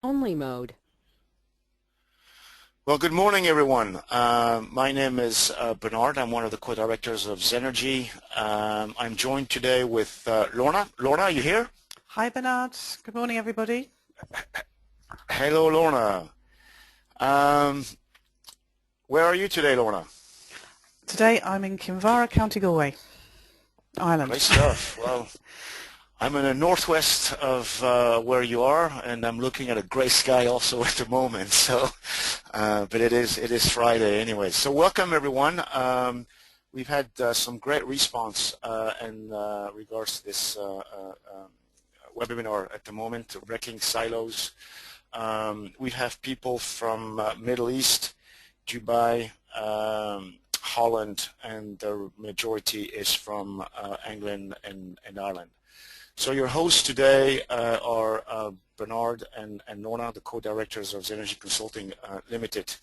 Only mode. Well, good morning, everyone. My name is Bernard. I'm one of the co-directors of Zenergy. I'm joined today with Lorna. Lorna, are you here? Hi Bernard, good morning everybody. Hello, Lorna. Um, where are you today, Lorna? Today I'm in Kinvara, County Galway, Great Ireland. stuff. Well, I'm in the northwest of where you are, and I'm looking at a gray sky also at the moment. So, but it is Friday anyway. So welcome everyone. We've had some great response in regards to this webinar at the moment, Breaking Silos. We have people from Middle East, Dubai, Holland, and the majority is from England and Ireland. So your hosts today are Bernard and Lorna, the co-directors of Zenergy Consulting Limited.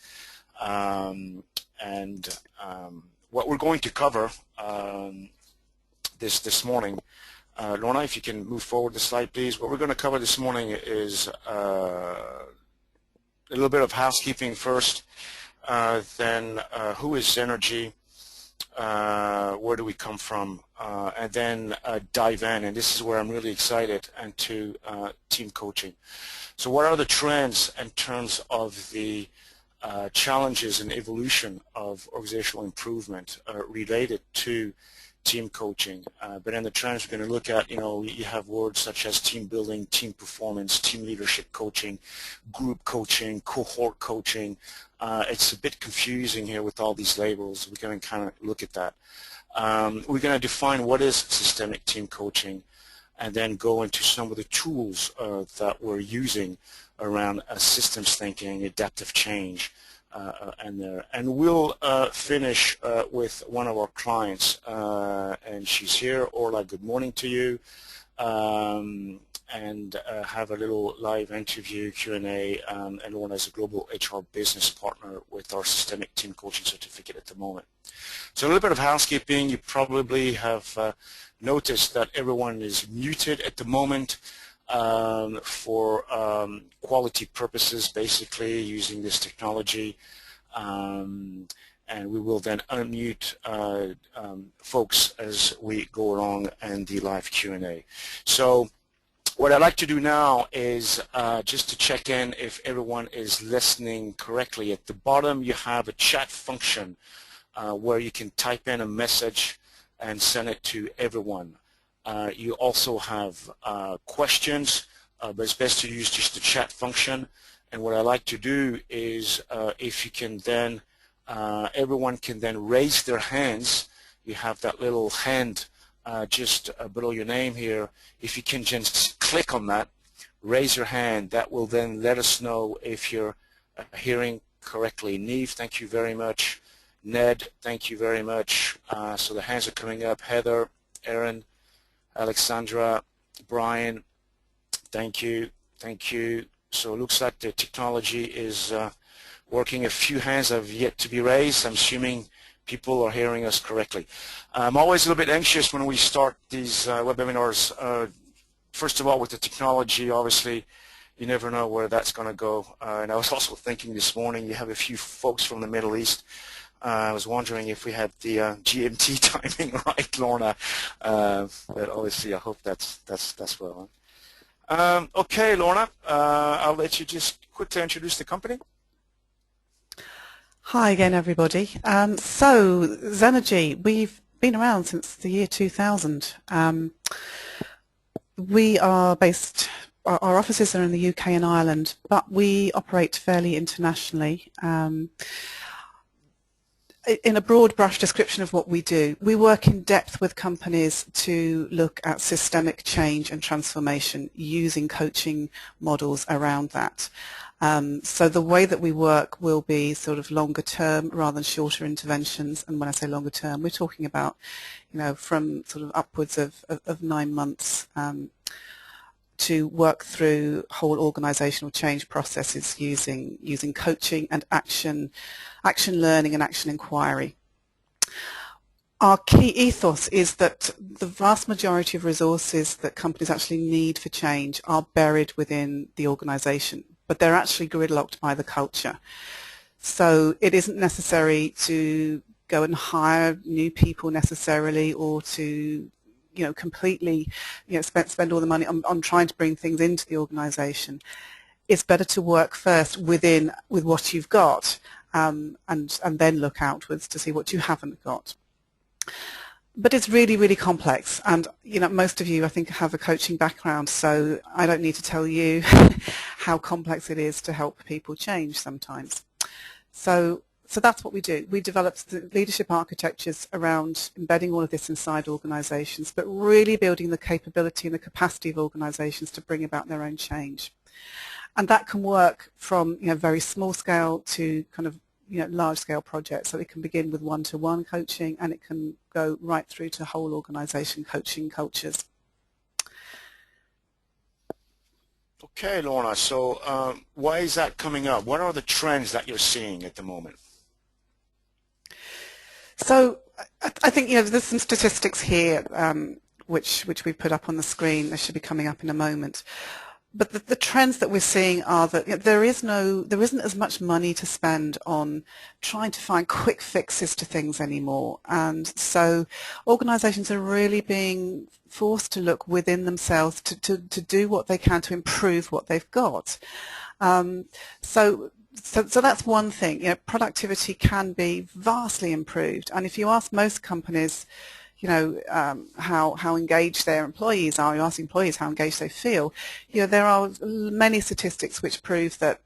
What we're going to cover this morning, Lorna, if you can move forward the slide, please. What we're going to cover this morning is a little bit of housekeeping first, then who is Zenergy, where do we come from, and then dive in, and this is where I'm really excited, and to team coaching. So what are the trends in terms of the challenges and evolution of organizational improvement related to team coaching? But in the trends we're going to look at, you have words such as team building, team performance, team leadership coaching, group coaching, cohort coaching. It's a bit confusing here with all these labels. We're going to kind of look at that. We're going to define what is systemic team coaching, and then go into some of the tools that we're using around systems thinking, adaptive change, and we'll finish with one of our clients, and she's here. Orla, good morning to you, and have a little live interview, Q&A, and Orla is a global HR business partner with our systemic team coaching certificate at the moment. So a little bit of housekeeping. You probably have noticed that everyone is muted at the moment for quality purposes, basically using this technology, and we will then unmute folks as we go along in the live Q&A. So what I'd like to do now is just to check in if everyone is listening correctly. At the bottom you have a chat function where you can type in a message and send it to everyone. You also have questions, but it's best to use just the chat function. And what I like to do is if you can then, everyone can then raise their hands. You have that little hand just below your name here. If you can just click on that, raise your hand, that will then let us know if you're hearing correctly. Neve, thank you very much. Ned, thank you very much. So the hands are coming up. Heather, Aaron, Alexandra, Brian, thank you, thank you. So it looks like the technology is working. A few hands have yet to be raised. I'm assuming people are hearing us correctly. I'm always a little bit anxious when we start these webinars. First of all, with the technology, obviously, you never know where that's going to go. And I was also thinking this morning, you have a few folks from the Middle East. I was wondering if we had the GMT timing right, Lorna. But obviously, I hope that's well. Okay, Lorna, I'll let you just quickly introduce the company. Hi again everybody. So Zenergy, we've been around since the year 2000. We are based, our offices are in the UK and Ireland, but we operate fairly internationally. In a broad brush description of what we do, we work in depth with companies to look at systemic change and transformation using coaching models around that. So the way that we work will be sort of longer term rather than shorter interventions. And when I say longer term, we're talking about, from sort of upwards of 9 months to work through whole organizational change processes using coaching and action learning and action inquiry. Our key ethos is that the vast majority of resources that companies actually need for change are buried within the organization, but they're actually gridlocked by the culture. So it isn't necessary to go and hire new people necessarily, or to completely spend all the money on trying to bring things into the organization. It's better to work first with what you've got, and then look outwards to see what you haven't got. But it's really, really complex, and most of you, I think, have a coaching background, so I don't need to tell you how complex it is to help people change sometimes. So that's what we do. We develop the leadership architectures around embedding all of this inside organizations, but really building the capability and the capacity of organizations to bring about their own change. And that can work from very small scale to kind of large scale projects. So it can begin with one-to-one coaching, and it can go right through to whole organization coaching cultures. Okay, Lorna, so why is that coming up? What are the trends that you're seeing at the moment? So I think there's some statistics here which we put up on the screen. They should be coming up in a moment. But the trends that we're seeing are that there isn't as much money to spend on trying to find quick fixes to things anymore, and so organisations are really being forced to look within themselves to do what they can to improve what they've got. So that's one thing. Productivity can be vastly improved, and if you ask most companies, how engaged their employees are, you ask employees how engaged they feel, there are many statistics which prove that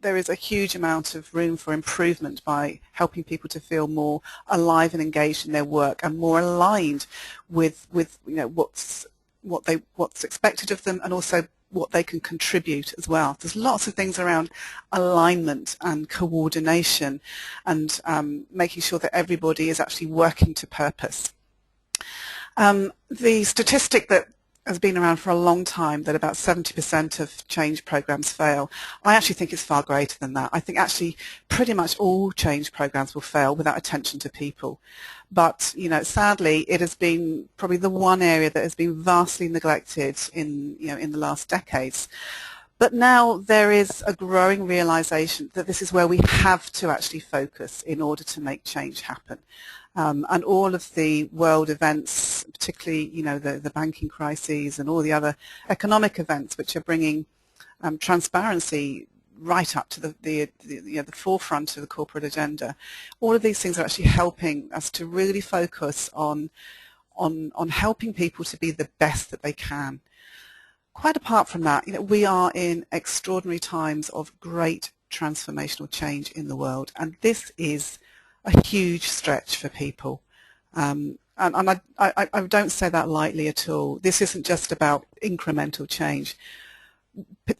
there is a huge amount of room for improvement by helping people to feel more alive and engaged in their work, and more aligned with what's expected of them, and also what they can contribute as well. There's lots of things around alignment and coordination, and making sure that everybody is actually working to purpose. The statistic that has been around for a long time, that about 70% of change programs fail, I actually think it's far greater than that. I think actually pretty much all change programs will fail without attention to people. But sadly, it has been probably the one area that has been vastly neglected in the last decades. But now there is a growing realization that this is where we have to actually focus in order to make change happen. And all of the world events, particularly the banking crises and all the other economic events which are bringing transparency right up to the forefront of the corporate agenda, all of these things are actually helping us to really focus on helping people to be the best that they can. Quite apart from that, we are in extraordinary times of great transformational change in the world, and this is a huge stretch for people. And I don't say that lightly at all. This isn't just about incremental change.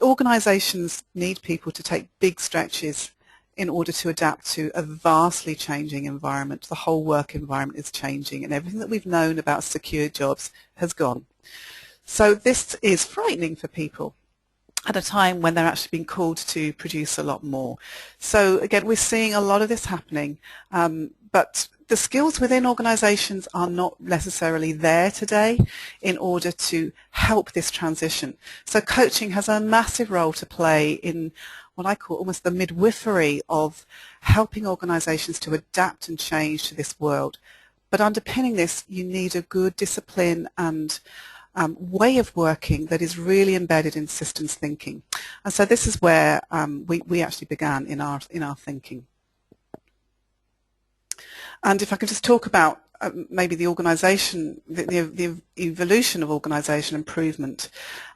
Organisations need people to take big stretches in order to adapt to a vastly changing environment. The whole work environment is changing, and everything that we've known about secure jobs has gone. So this is frightening for people at a time when they're actually being called to produce a lot more. So again, we're seeing a lot of this happening, but the skills within organisations are not necessarily there today in order to help this transition. So coaching has a massive role to play in what I call almost the midwifery of helping organisations to adapt and change to this world. But underpinning this, you need a good discipline and way of working that is really embedded in systems thinking. And so this is where we actually began in our thinking. And if I could just talk about maybe the organisation, the evolution of organisation improvement.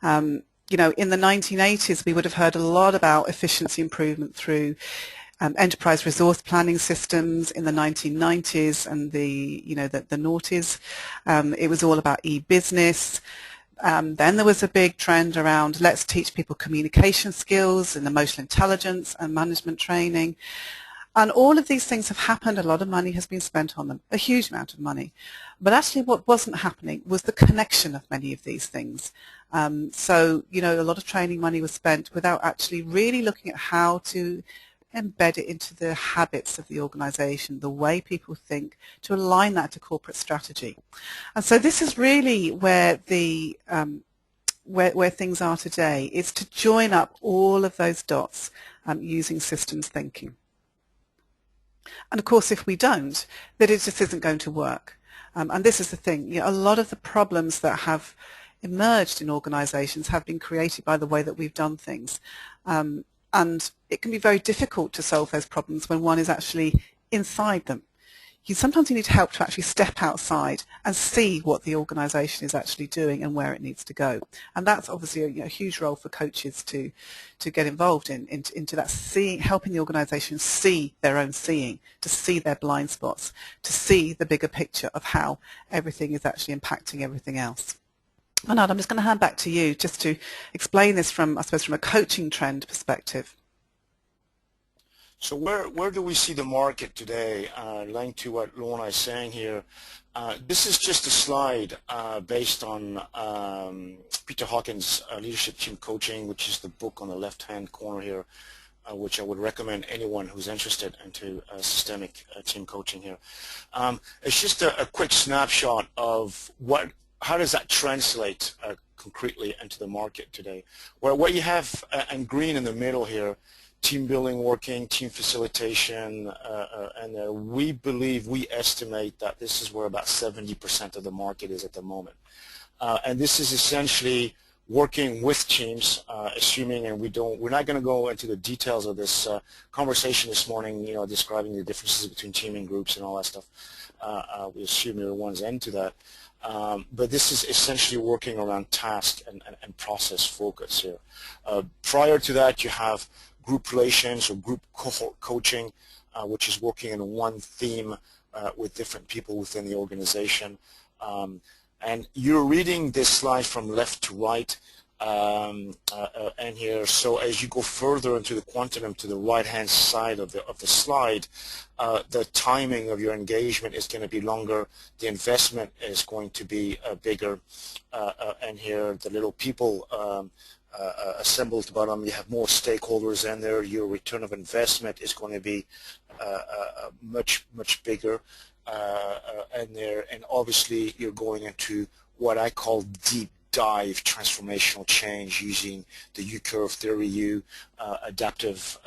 In the 1980s, we would have heard a lot about efficiency improvement through enterprise resource planning systems. In the 1990s and the noughties, it was all about e-business. Then there was a big trend around let's teach people communication skills and emotional intelligence and management training. And all of these things have happened. A lot of money has been spent on them, a huge amount of money. But actually what wasn't happening was the connection of many of these things. So, a lot of training money was spent without actually really looking at how to embed it into the habits of the organisation, the way people think, to align that to corporate strategy. And so this is really where the where things are today is to join up all of those dots using systems thinking. And of course, if we don't, then it just isn't going to work. And this is the thing, a lot of the problems that have emerged in organisations have been created by the way that we've done things. And it can be very difficult to solve those problems when one is actually inside them. Sometimes you need help to actually step outside and see what the organisation is actually doing and where it needs to go. And that's obviously a huge role for coaches to get involved into that, helping the organisation see their own seeing, to see their blind spots, to see the bigger picture of how everything is actually impacting everything else. Bernard, I'm just going to hand back to you just to explain this from, I suppose, from a coaching trend perspective. So where do we see the market today? Linked to what Lorna is saying here, this is just a slide based on Peter Hawkins' Leadership Team Coaching, which is the book on the left-hand corner here, which I would recommend anyone who's interested into systemic team coaching here. It's just a quick snapshot of how does that translate concretely into the market today. Where what you have in green in the middle here, team building working, team facilitation, and we estimate that this is where about 70% of the market is at the moment. And this is essentially working with teams, assuming, and we're not going to go into the details of this conversation this morning, describing the differences between team and groups and all that stuff. We assume everyone's into that. But this is essentially working around task and process focus here. Prior to that, you have group relations or group cohort coaching, which is working in one theme with different people within the organization. And you're reading this slide from left to right and here. So as you go further into the quantum to the right-hand side of the slide, the timing of your engagement is going to be longer. The investment is going to be bigger. And here, the little people assembled at the bottom, you have more stakeholders in there. Your return of investment is going to be much bigger in there, and obviously you're going into what I call deep dive transformational change using the U-curve theory, adaptive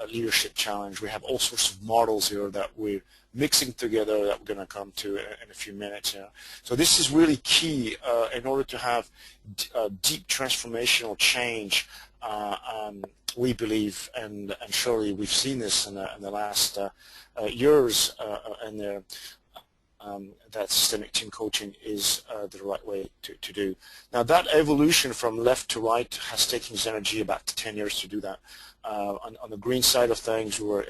leadership challenge. We have all sorts of models here that we're mixing together that we're going to come to in a few minutes here. So this is really key in order to have deep transformational change. We believe, and surely we've seen this in the last years, and that systemic team coaching is the right way to do. Now that evolution from left to right has taken Xenergy about 10 years to do that. On the green side of things, we were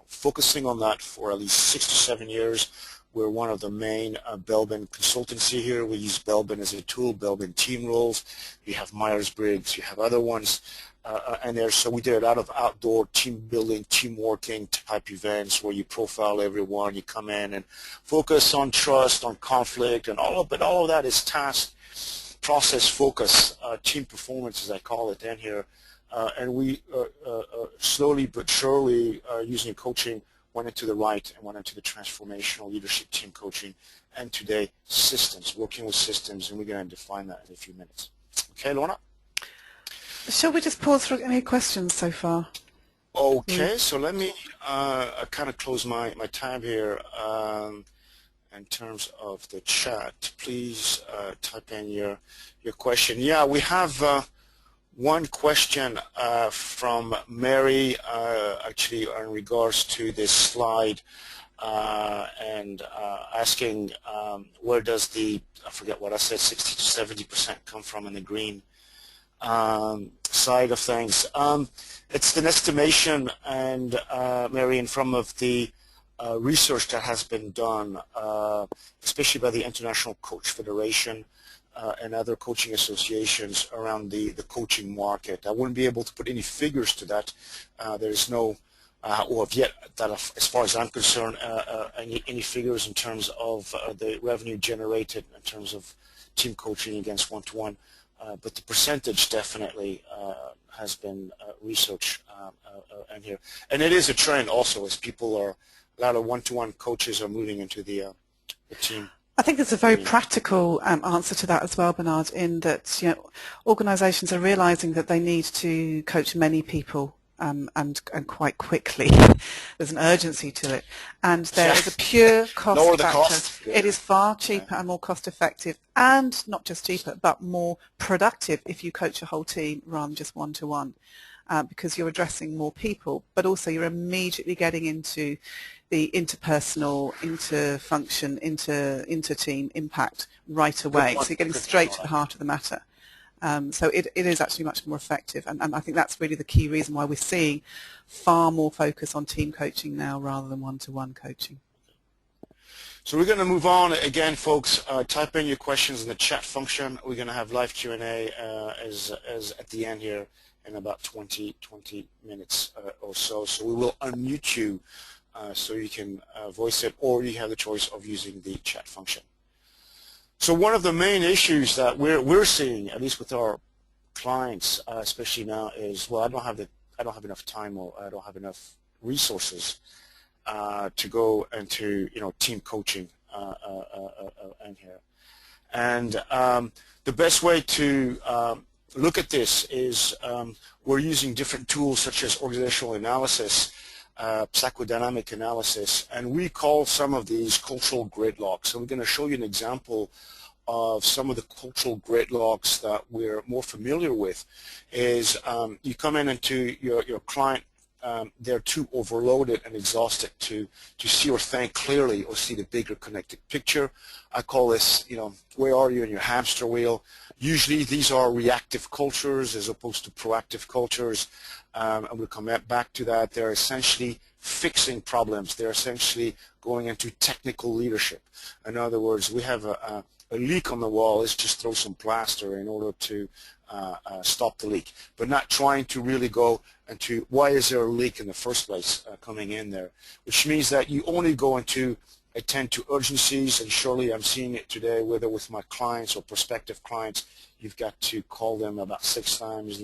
focusing on that for at least 6 to 7 years. We're one of the main Belbin consultancy here. We use Belbin as a tool, Belbin team rules. You have Myers-Briggs, you have other ones. And there, so we did a lot of outdoor team building, team working type events where you profile everyone, you come in and focus on trust, on conflict, and but all of that is task, process focus, team performance as I call it in here. And we slowly but surely using coaching went into the right and went into the transformational leadership team coaching, and today systems, working with systems, and we're going to define that in a few minutes. Okay, Lorna? Shall we just pause for any questions so far? Okay, so let me kind of close my tab here in terms of the chat. Please type in your question. Yeah, we have one question from Mary, actually in regards to this slide, and asking where does the, I forget what I said, 60 to 70% come from in the green side of things. It's an estimation, and Mary, and from of the research that has been done, especially by the International Coach Federation and other coaching associations around the coaching market. I wouldn't be able to put any figures to that. There's no, or yet that, as far as I'm concerned, any figures in terms of the revenue generated in terms of team coaching against one-to-one. But the percentage definitely has been researched in here. And it is a trend also, as people are, a lot of one-to-one coaches are moving into the team. I think there's a very practical answer to that as well, Bernard, in that organisations are realising that they need to coach many people and quite quickly. There's an urgency to it, and there is a pure cost Lower the factor. cost. It is far cheaper and more cost effective, and not just cheaper, but more productive if you coach a whole team rather than just one-to-one. Because you're addressing more people, but also you're immediately getting into the interpersonal, inter-function, inter-team impact right away. So you're getting straight to the heart of the matter. So it is actually much more effective, and I think that's really the key reason why we're seeing far more focus on team coaching now rather than one-to-one coaching. So we're going to move on again, folks. Type in your questions in the chat function. We're going to have live Q&A as at the end here in about 20 minutes or so. So we will unmute you so you can voice it, or you have the choice of using the chat function. So one of the main issues that we're seeing, at least with our clients, especially now, is, well, I don't have enough time, or I don't have enough resources to go into team coaching in here. And the best way to look at this is we're using different tools such as organizational analysis, psychodynamic analysis, and we call some of these cultural gridlocks. So we're going to show you an example of some of the cultural gridlocks that we're more familiar with. Is you come in into your client, they're too overloaded and exhausted to see or think clearly or see the bigger connected picture. I call this, where are you in your hamster wheel? Usually these are reactive cultures as opposed to proactive cultures, and we'll come back to that. They're essentially fixing problems. They're essentially going into technical leadership. In other words, we have a leak on the wall. Let's just throw some plaster in order to stop the leak, but not trying to really go into why is there a leak in the first place coming in there, which means that you only go into attend to urgencies, and surely I'm seeing it today, whether with my clients or prospective clients. You've got to call them about 6 times,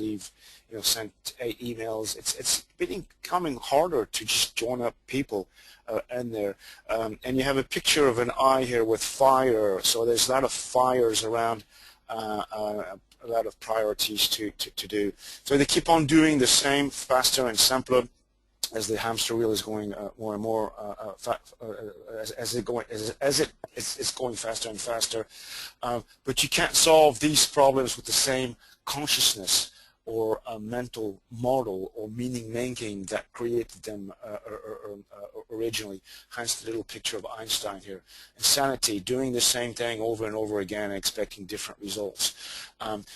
send 8 emails. It's becoming harder to just join up people in there. And you have a picture of an eye here with fire, so there's a lot of fires around, a lot of priorities to do. So they keep on doing the same, faster and simpler, as the hamster wheel is going more and more as it's going faster and faster. But you can't solve these problems with the same consciousness or a mental model or meaning making that created them originally. Hence the little picture of Einstein here. Insanity, doing the same thing over and over again and expecting different results.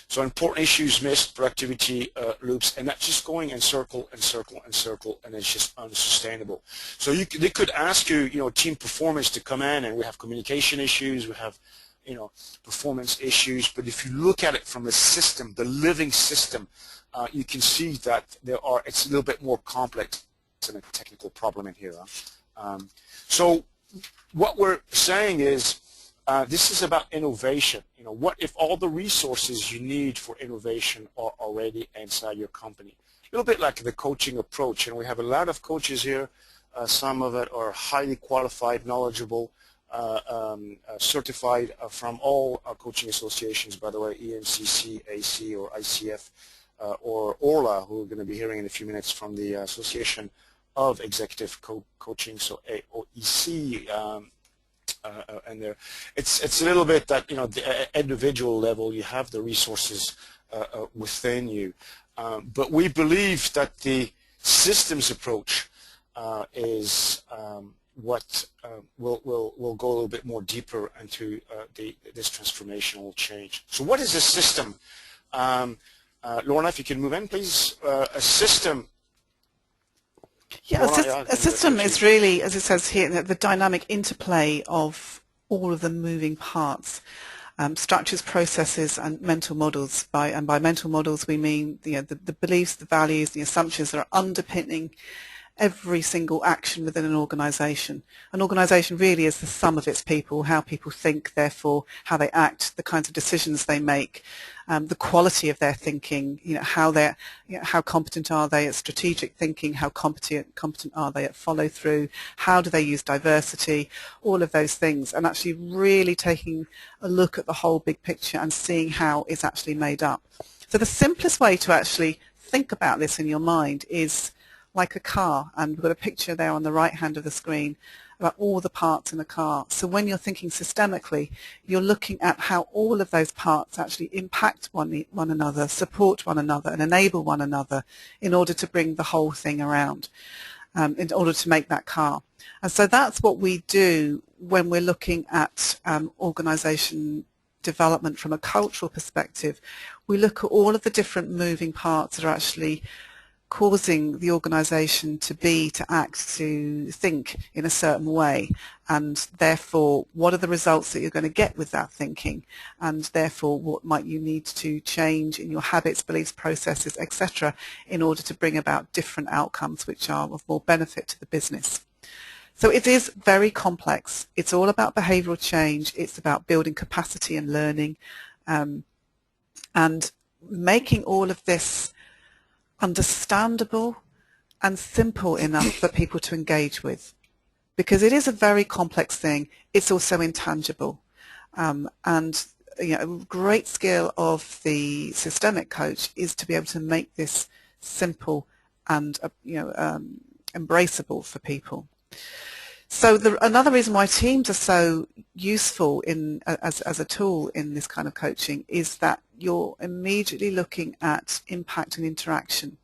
So important issues missed, productivity loops, and that's just going in circle and circle and circle, and it's just unsustainable. So they could ask you, team performance to come in, and we have communication issues, we have performance issues, but if you look at it from a system, the living system, you can see that it's a little bit more complex than a technical problem in here. So what we're saying is this is about innovation. What if all the resources you need for innovation are already inside your company? A little bit like the coaching approach, and we have a lot of coaches here. Some of it are highly qualified, knowledgeable, certified from all coaching associations, by the way, EMCC, AC, or ICF, or ORLA, who we're going to be hearing in a few minutes from the Association of Executive Coaching, so AOEC, and there. It's a little bit that, the individual level, you have the resources within you. But we believe that the systems approach is what will go a little bit more deeper into this transformational change. So what is a system? Lorna, if you can move in, please. A system. Yeah, a system is really, as it says here, the dynamic interplay of all of the moving parts, structures, processes, and mental models. By mental models, we mean the beliefs, the values, the assumptions that are underpinning every single action within an organisation. An organisation really is the sum of its people, how people think, therefore how they act, the kinds of decisions they make, the quality of their thinking, how competent are they at strategic thinking, how competent are they at follow through, how do they use diversity, all of those things, and actually really taking a look at the whole big picture and seeing how it's actually made up. So the simplest way to actually think about this in your mind is like a car, and we've got a picture there on the right hand of the screen about all the parts in a car. So when you're thinking systemically, you're looking at how all of those parts actually impact one another, support one another, and enable one another in order to bring the whole thing around, in order to make that car. And so that's what we do when we're looking at organisation development from a cultural perspective. We look at all of the different moving parts that are actually causing the organisation to act, to think in a certain way, and therefore what are the results that you're going to get with that thinking, and therefore what might you need to change in your habits, beliefs, processes, etc., in order to bring about different outcomes which are of more benefit to the business. So it is very complex. It's all about behavioural change. It's about building capacity and learning, and making all of this understandable and simple enough for people to engage with, because it is a very complex thing. It's also intangible, and a great skill of the systemic coach is to be able to make this simple and embraceable for people. So another reason why teams are so useful as a tool in this kind of coaching is that you're immediately looking at impact and interaction.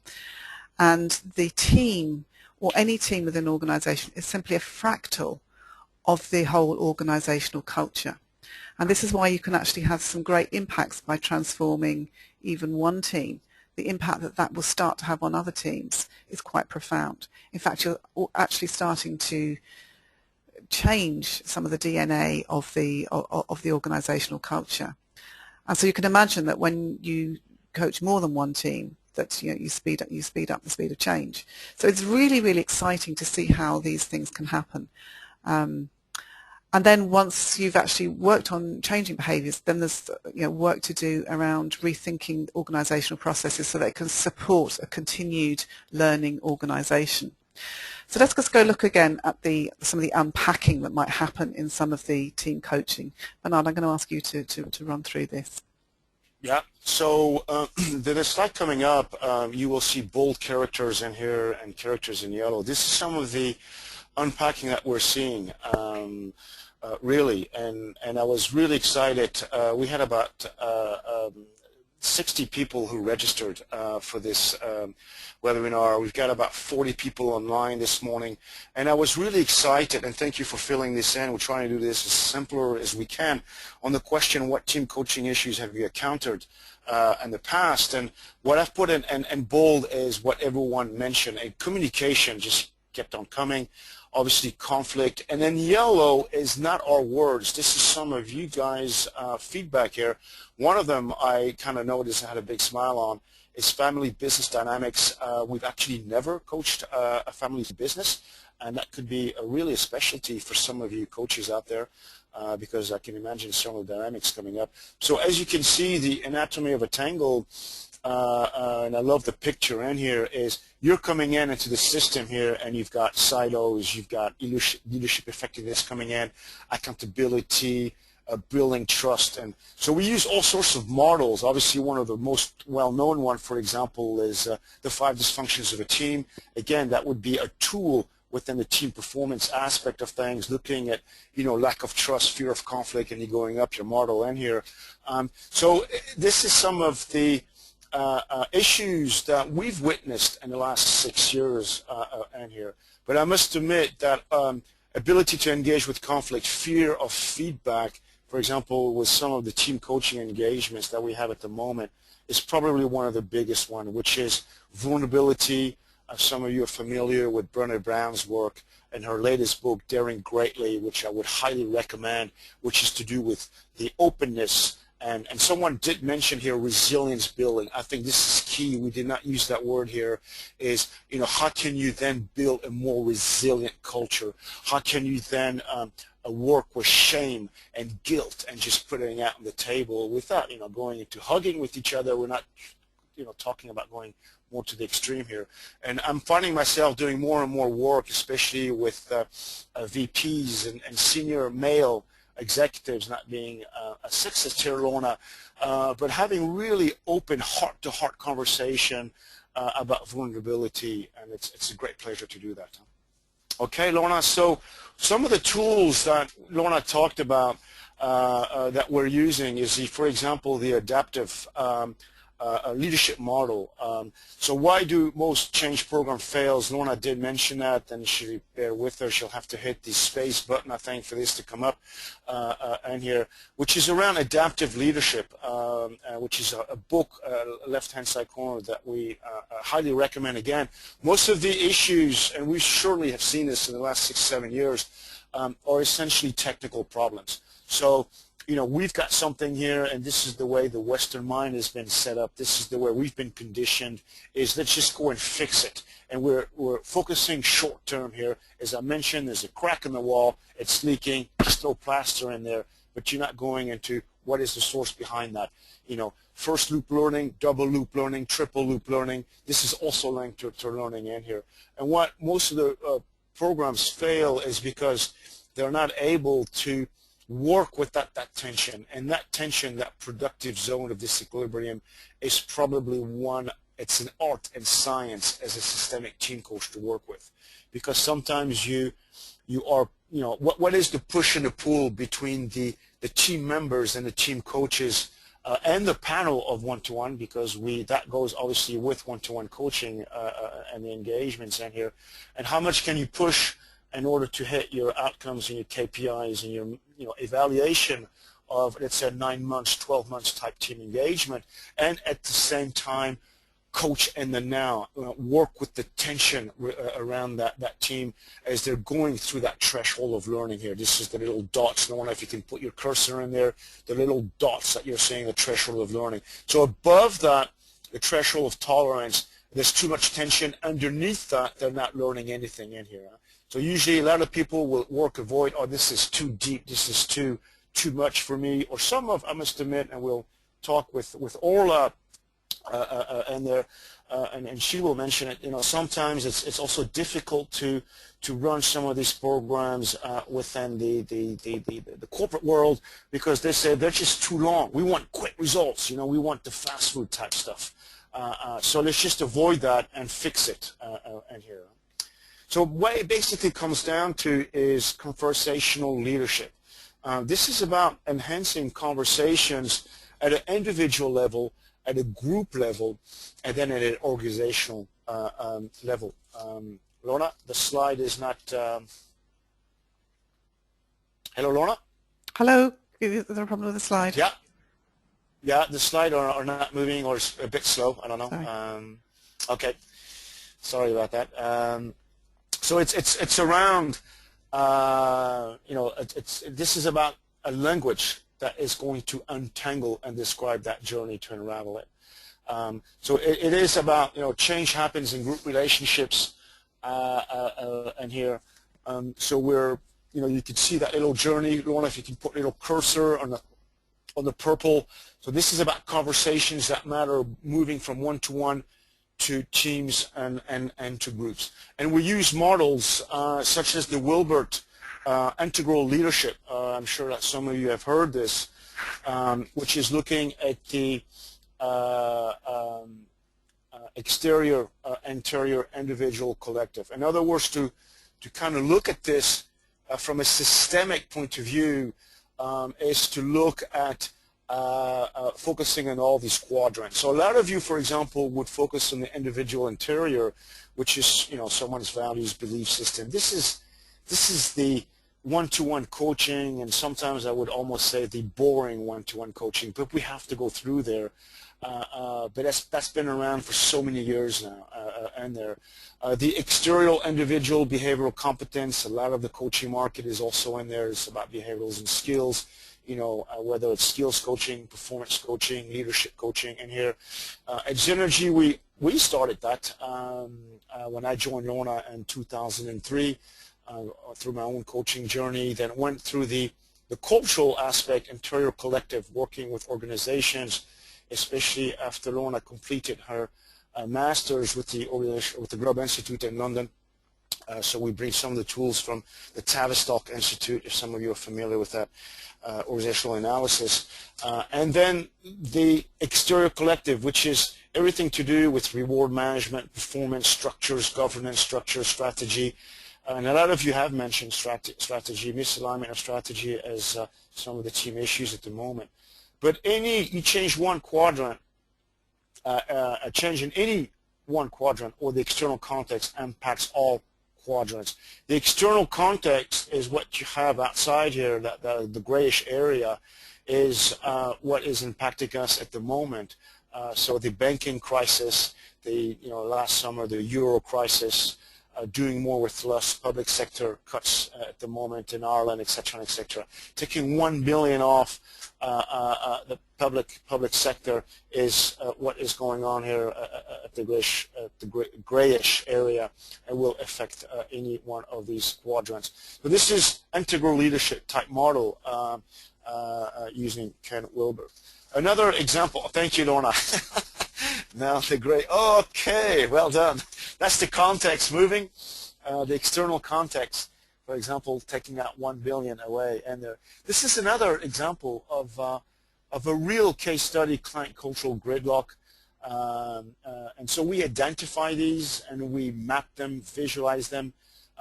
And the team, or any team within an organisation, is simply a fractal of the whole organisational culture. And this is why you can actually have some great impacts by transforming even one team. The impact that will start to have on other teams is quite profound. In fact, you're actually starting to change some of the DNA of the organisational culture. And so you can imagine that when you coach more than one team, that you speed up the speed of change. So it's really, really exciting to see how these things can happen. And then once you've actually worked on changing behaviours, then there's work to do around rethinking organisational processes so that it can support a continued learning organisation. So let's just go look again at some of the unpacking that might happen in some of the team coaching. Bernard, I'm going to ask you to run through this. Yeah, so the slide coming up, you will see bold characters in here and characters in yellow. This is some of the unpacking that we're seeing, really, and I was really excited. We had about 60 people who registered for this webinar. We've got about 40 people online this morning, and I was really excited, and thank you for filling this in. We're trying to do this as simpler as we can on the question, what team coaching issues have you encountered in the past? And what I've put in bold is what everyone mentioned, and communication just kept on coming. Obviously conflict, and then yellow is not our words. This is some of you guys' feedback here. One of them I kind of noticed and had a big smile on is family business dynamics. We've actually never coached a family business, and that could be really a specialty for some of you coaches out there, because I can imagine some of the dynamics coming up. So as you can see, the anatomy of a tangle, and I love the picture in here, is you're coming into the system here, and you've got silos, you've got leadership effectiveness coming in, accountability, building trust. And so we use all sorts of models. Obviously, one of the most well-known one, for example, is the 5 dysfunctions of a team. Again, that would be a tool within the team performance aspect of things, looking at lack of trust, fear of conflict, and you're going up your model in here. So this is some of the issues that we've witnessed in the last 6 years in here. But I must admit that ability to engage with conflict, fear of feedback, for example, with some of the team coaching engagements that we have at the moment, is probably one of the biggest one, which is vulnerability. Some of you are familiar with Brené Brown's work and her latest book, Daring Greatly, which I would highly recommend, which is to do with the openness. And someone did mention here resilience building. I think this is key, we did not use that word here, is, you know, how can you then build a more resilient culture? How can you then work with shame and guilt and just putting it out on the table without, you know, going into hugging with each other? We're not, you know, talking about going more to the extreme here. And I'm finding myself doing more and more work, especially with VPs and senior male executives, not being a sexist here, Lorna, but having really open heart-to-heart conversation about vulnerability, and it's a great pleasure to do that. Okay, Lorna, so some of the tools that Lorna talked about that we're using is, for example, the adaptive leadership model. So why do most change program fails? Lorna did mention that, and she bear with her. She'll have to hit the space button, I think, for this to come up in here, which is around adaptive leadership, which is a book, left-hand side corner, that we highly recommend. Again, most of the issues, and we surely have seen this in the last 6-7 years, are essentially technical problems. So, you know, we've got something here, and this is the way the Western mind has been set up. This is the way we've been conditioned, is let's just go and fix it. And we're focusing short term here. As I mentioned, there's a crack in the wall. It's leaking. Just throw plaster in there. But you're not going into what is the source behind that. You know, first loop learning, double loop learning, triple loop learning. This is also linked to learning in here. And what most of the programs fail is because they're not able to work with that tension, and that tension, that productive zone of disequilibrium, is probably one, it's an art and science as a systemic team coach to work with, because sometimes you are, you know, what is the push and the pull between the team members and the team coaches and the panel of one-to-one, because that goes obviously with one-to-one coaching and the engagements in here, and how much can you push in order to hit your outcomes and your KPIs and your, you know, evaluation of, let's say, 9 months, 12 months type team engagement, and at the same time coach in the now, work with the tension around that team as they're going through that threshold of learning here. This is the little dots. I don't know if you can put your cursor in there, the little dots that you're seeing, the threshold of learning. So above that, the threshold of tolerance, there's too much tension. Underneath that, they're not learning anything in here. So usually a lot of people will avoid, oh, this is too deep, this is too much for me, or some of, I must admit, and we'll talk with Orla and there, and she will mention it, you know, sometimes it's also difficult to run some of these programs within the corporate world, because they say they're just too long. We want quick results, you know, we want the fast food type stuff. So let's just avoid that and fix it in here. So what it basically comes down to is conversational leadership. This is about enhancing conversations at an individual level, at a group level, and then at an organizational level. Lorna, the slide is not... Hello, Lorna? Hello. Is there a problem with the slide? Yeah. Yeah, the slide are not moving, or it's a bit slow. I don't know. Okay. Sorry about that. So it's around, you know, this is about a language that is going to untangle and describe that journey to unravel it. So it is about, you know, change happens in group relationships, and here, so we're, you know, you can see that little journey, Lorna, if you can put a little cursor on the purple. So this is about conversations that matter, moving from one-to-one to teams and to groups. And we use models such as the Wilbert Integral Leadership. I'm sure that some of you have heard this, which is looking at the exterior, interior, individual, collective. In other words, to kind of look at this from a systemic point of view, is to look at focusing on all these quadrants. So a lot of you, for example, would focus on the individual interior, which is, you know, someone's values, belief system. This is the one-to-one coaching, and sometimes I would almost say the boring one-to-one coaching, but we have to go through there. But that's been around for so many years now, and there. The exterior individual behavioral competence, a lot of the coaching market is also in there. It's about behaviorals and skills. whether it's skills coaching, performance coaching, leadership coaching. And here at Xenergy, we started that when I joined Lorna in 2003 through my own coaching journey, then went through the cultural aspect, Interior Collective, working with organizations, especially after Lorna completed her master's with the Grubb Institute in London. So we bring some of the tools from the Tavistock Institute, if some of you are familiar with that organizational analysis. And then the Exterior Collective, which is everything to do with reward management, performance structures, governance structures, strategy. And a lot of you have mentioned strategy, misalignment of strategy as some of the team issues at the moment. But you change one quadrant, a change in any one quadrant or the external context impacts all quadrants. The external context is what you have outside here, the grayish area is what is impacting us at the moment. So the banking crisis, last summer, the euro crisis, doing more with less, public sector cuts at the moment in Ireland, etc., etc. Taking $1 billion off the public sector is what is going on here at the grayish area, and will affect any one of these quadrants. So this is integral leadership type model using Ken Wilber. Another example. Thank you, Lorna. Now the gray. Okay, well done. That's the context moving, the external context. For example, taking out $1 billion away, and this is another example of a real case study, client cultural gridlock. And so we identify these and we map them, visualize them,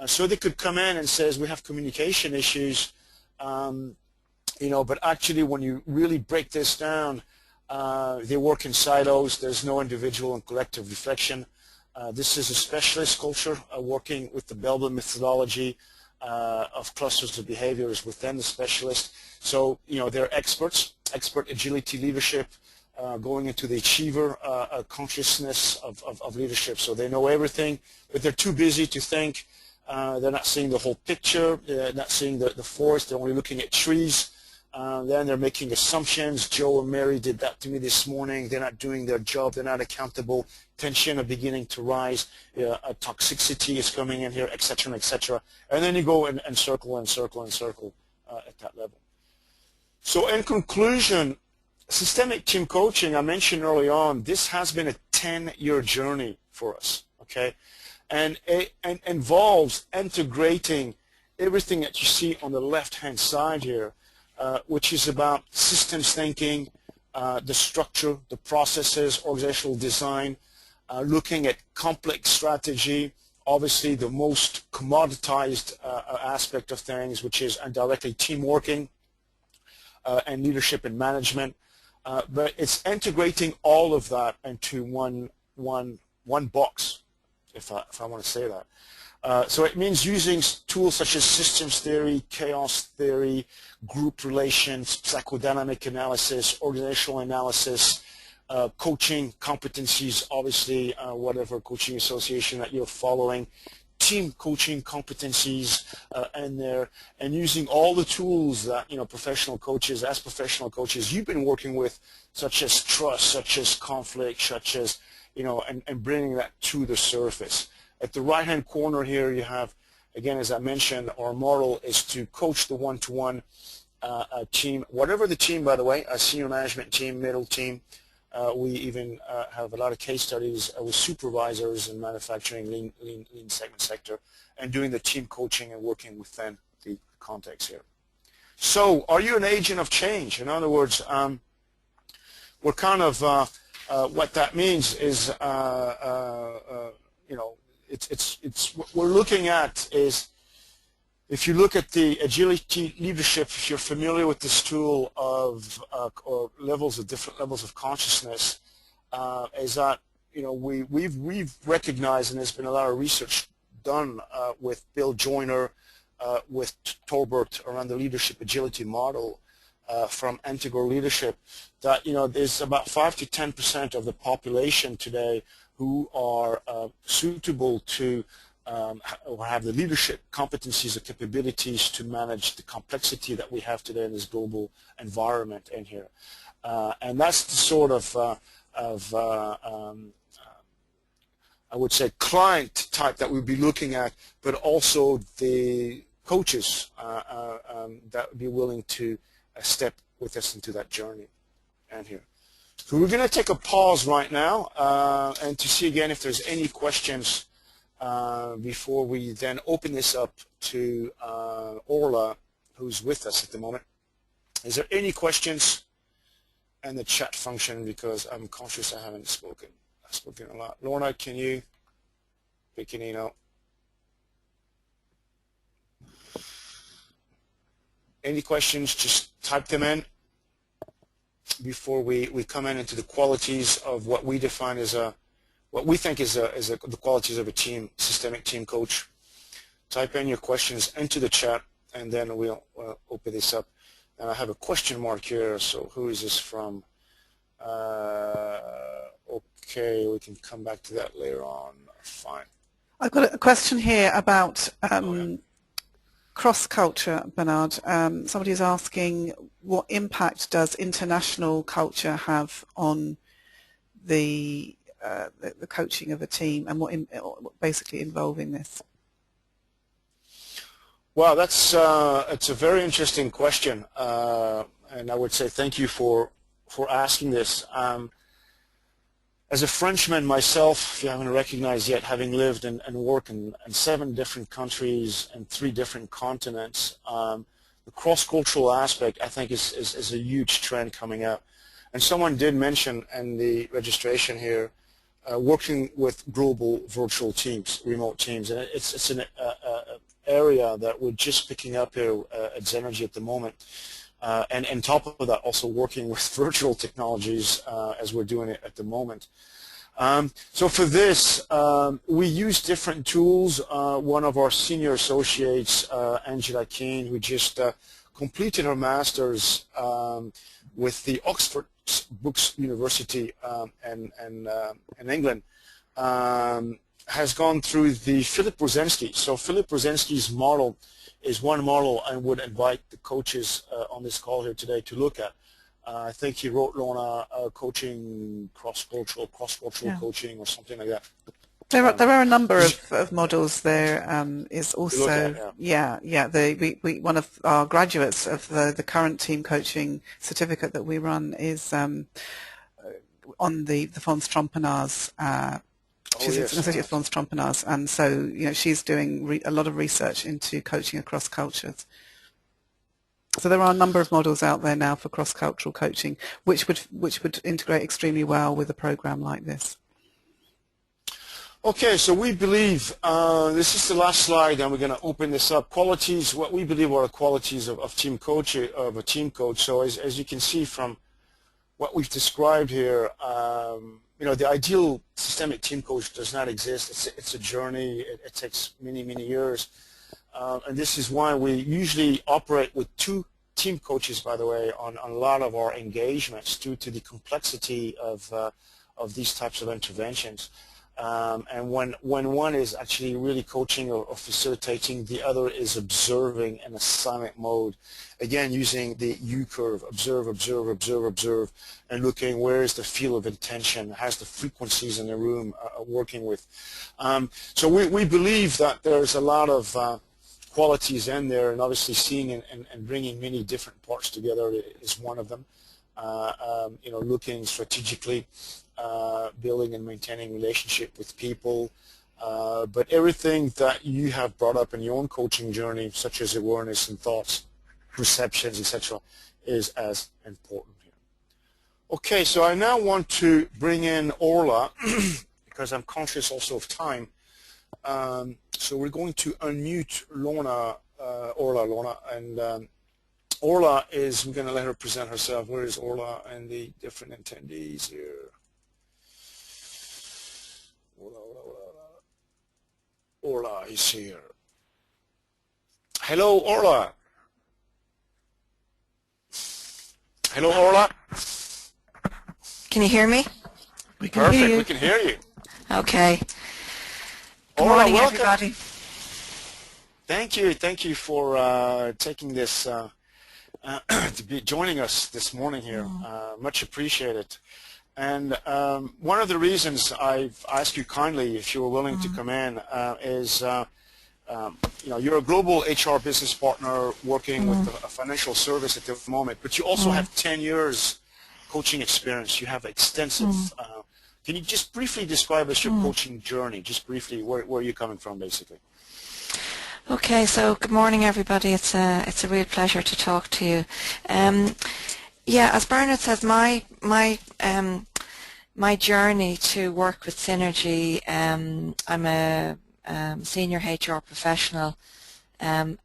so they could come in and says we have communication issues, but actually when you really break this down, they work in silos. There's no individual and collective reflection. This is a specialist culture working with the Belbin methodology of clusters of behaviors within the specialist. So, they're expert agility leadership, going into the achiever consciousness of leadership. So they know everything, but they're too busy to think. They're not seeing the whole picture. They're not seeing the forest. They're only looking at trees. Then they're making assumptions. Joe and Mary did that to me this morning. They're not doing their job. They're not accountable. Tension are beginning to rise. Toxicity is coming in here, etc., etc. And then you go and circle and circle and circle at that level. So in conclusion, systemic team coaching, I mentioned early on, this has been a 10-year journey for us, okay? And it involves integrating everything that you see on the left-hand side here, which is about systems thinking, the structure, the processes, organizational design, looking at complex strategy, obviously the most commoditized aspect of things, which is indirectly team working and leadership and management. But it's integrating all of that into one box, if I want to say that. So it means using tools such as systems theory, chaos theory, group relations, psychodynamic analysis, organizational analysis, coaching competencies, obviously whatever coaching association that you're following, team coaching competencies in there, and using all the tools that professional coaches you've been working with, such as trust, such as conflict, such as and bringing that to the surface. At the right-hand corner here, you have, again, as I mentioned, our model is to coach the one-to-one team, whatever the team, by the way, a senior management team, middle team. We even have a lot of case studies with supervisors in manufacturing, lean segment sector, and doing the team coaching and working within the context here. So, are you an agent of change? In other words, we're kind of what that means is, it's what we're looking at is, if you look at the agility leadership, if you're familiar with this tool of or different levels of consciousness, is that we've recognized, and there's been a lot of research done with Bill Joyner, with Torbert around the leadership agility model from Integral Leadership, that there's about 5 to 10% of the population today who are suitable to or have the leadership competencies or capabilities to manage the complexity that we have today in this global environment in here. And that's the sort of I would say client type that we'd be looking at, but also the coaches that would be willing to step with us into that journey and here. So we're going to take a pause right now and to see again if there's any questions before we then open this up to Orla, who's with us at the moment. Is there any questions in the chat function, because I'm conscious I haven't spoken. I've spoken a lot. Lorna, can you pick any note? Any questions, just type them in before we come into the qualities of what we define as what we think is the qualities of a systemic team coach. Type in your questions into the chat, and then we'll open this up. And I have a question mark here, so who is this from? Okay, we can come back to that later on. Fine. I've got a question here about cross-culture, Bernard. Somebody is asking, what impact does international culture have on the coaching of a team, and what basically involving this? Well, it's a very interesting question, and I would say thank you for asking this. As a Frenchman myself, if you haven't recognized yet, having lived and worked in 7 different countries and 3 different continents, the cross-cultural aspect, I think, is a huge trend coming up. And someone did mention in the registration here, working with global virtual teams, remote teams, and it's an area that we're just picking up here at Zenergy at the moment. And on top of that, also working with virtual technologies as we're doing it at the moment. So for this, we use different tools. One of our senior associates, Angela Keane, who just completed her master's with the Oxford Brookes University in England, has gone through the Philip Brzezinski. So Philip Brzezinski's model is one model I would invite the coaches on this call here today to look at. I think he wrote, Lorna, coaching, cross-cultural coaching or something like that. There are a number of models. There is also, one of our graduates of the current team coaching certificate that we run is on the Fons Trompenaars. She's an associate of Fons Trompenaars, and so she's doing a lot of research into coaching across cultures. So there are a number of models out there now for cross-cultural coaching, which would integrate extremely well with a program like this. Okay, so we believe this is the last slide, and we're going to open this up. Qualities, what we believe are the qualities of team coach, of a team coach. So as you can see from what we've described here, the ideal systemic team coach does not exist. It's a journey. It takes many, many years. And this is why we usually operate with 2 team coaches, by the way, on a lot of our engagements due to the complexity of these types of interventions. And when one is actually really coaching or facilitating, the other is observing in a silent mode. Again, using the U-curve, observe, observe, observe, observe, and looking where is the field of intention, how's the frequencies in the room working with. So we believe that there's a lot of qualities in there, and obviously seeing and bringing many different parts together is one of them. Looking strategically, building and maintaining relationship with people, but everything that you have brought up in your own coaching journey, such as awareness and thoughts, perceptions, etc., is as important here. Okay, so I now want to bring in Orla because I'm conscious also of time. So we're going to unmute Lorna, and Orla we're going to let her present herself. Where is Orla and the different attendees here? Orla is here. Hello, Orla. Hello, Orla. Can you hear me? We can hear you. We can hear you. Okay. Good Orla, morning, welcome. everybody. Thank you for taking this to be joining us this morning here. Much appreciated. And one of the reasons I've asked you kindly if you were willing to come in is you're a global HR business partner working with a financial service at the moment, but you also have 10 years coaching experience. You have extensive. Can you just briefly describe us your coaching journey? Just briefly, where are you coming from, basically? Okay, so good morning, everybody. It's a real pleasure to talk to you. Yeah, as Bernard says, my journey to work with Synergy. I'm a senior HR professional, and